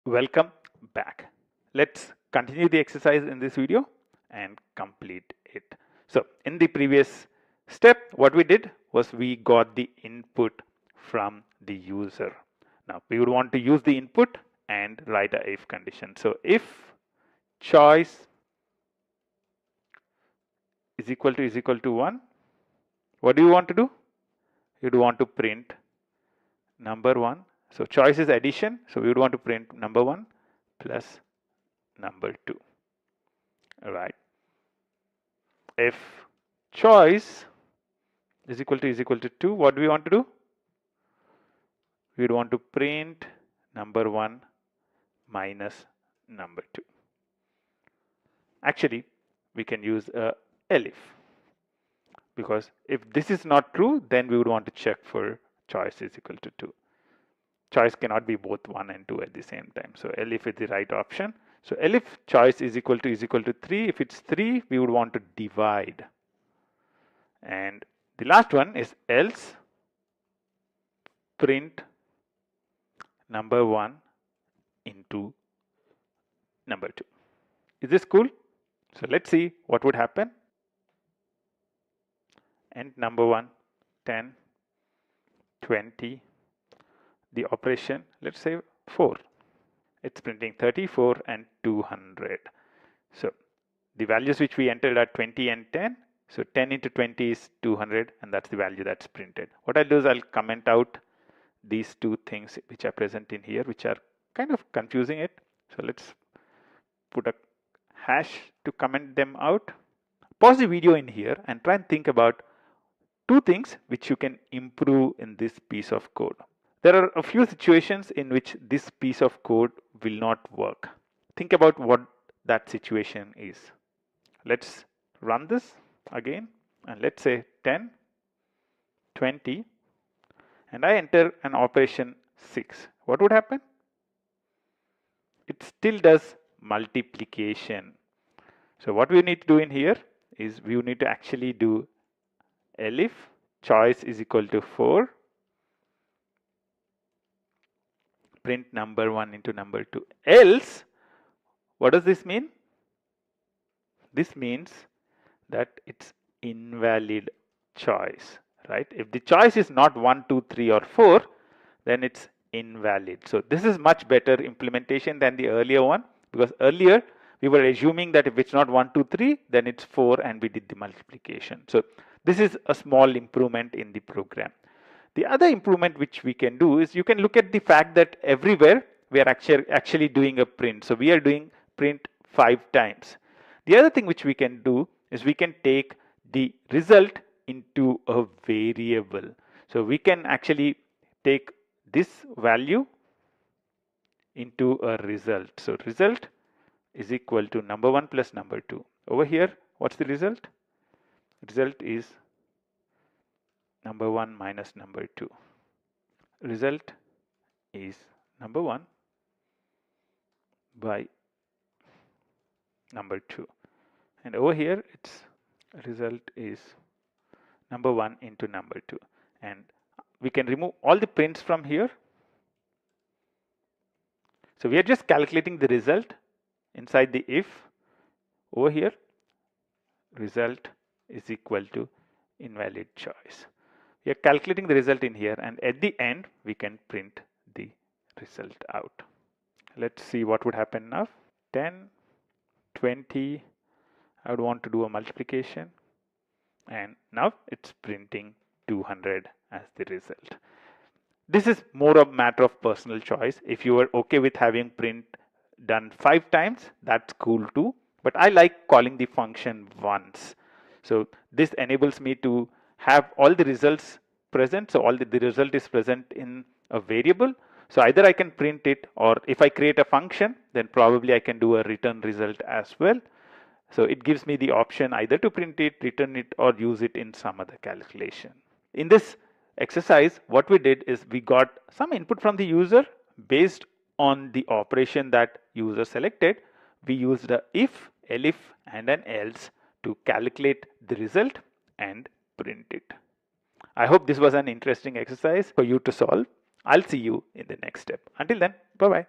Welcome back. Let's continue the exercise in this video and complete it. So in the previous step, what we did was we got the input from the user. Now we would want to use the input and write a if condition. So if choice is equal to 1, what do you want to do? You'd want to print number 1. So choice is addition, so we would want to print number 1 plus number 2. All right. If choice is equal to 2, what do we want to do? We would want to print number 1 minus number 2. Actually, we can use a elif, because if this is not true, then we would want to check for choice is equal to 2. Choice cannot be both 1 and 2 at the same time. So elif is the right option. So elif choice is equal to 3. If it's 3, we would want to divide. And the last one is else print number 1 into number 2. Is this cool? So let's see what would happen. And number 1, 10, 20. The operation, let's say 4. It's printing 34 and 200. So the values which we entered are 20 and 10. So 10 into 20 is 200, and that's the value that's printed. What I'll do is I'll comment out these two things which are present in here, which are kind of confusing it. So let's put a hash to comment them out. Pause the video in here and try and think about two things which you can improve in this piece of code. There are a few situations in which this piece of code will not work. Think about what that situation is. Let's run this again, and let's say 10, 20, and I enter an operation 6. What would happen? It still does multiplication. So what we need to do in here is we need to actually do elif choice is equal to 4, print number 1 into number 2. Else, what does this mean? This means that it's invalid choice, right? If the choice is not 1, 2, 3 or 4, then it's invalid. So this is much better implementation than the earlier one, because earlier we were assuming that if it's not 1, 2, 3, then it's 4, and we did the multiplication. So this is a small improvement in the program. The other improvement which we can do is you can look at the fact that everywhere we are actually doing a print. So we are doing print 5 times. The other thing which we can do is we can take the result into a variable. So we can actually take this value into a result. So result is equal to number 1 plus number 2. Over here, what's the result? Result is number 1 minus number 2. Result is number 1 by number 2. And over here, its result is number 1 into number 2. And we can remove all the prints from here. So we are just calculating the result inside the if. Over here, result is equal to invalid choice. We are calculating the result in here, and at the end we can print the result out. Let's see what would happen now. 10, 20, I would want to do a multiplication, and now it's printing 200 as the result. This is more a matter of personal choice. If you are okay with having print done 5 times, that's cool too, but I like calling the function once. So this enables me to have all the results present. So all the result is present in a variable. So either I can print it, or if I create a function, then probably I can do a return result as well. So it gives me the option either to print it, return it, or use it in some other calculation. In this exercise, what we did is we got some input from the user. Based on the operation that user selected, we used a if, elif, and an else to calculate the result and print it. I hope this was an interesting exercise for you to solve. I'll see you in the next step. Until then, bye-bye.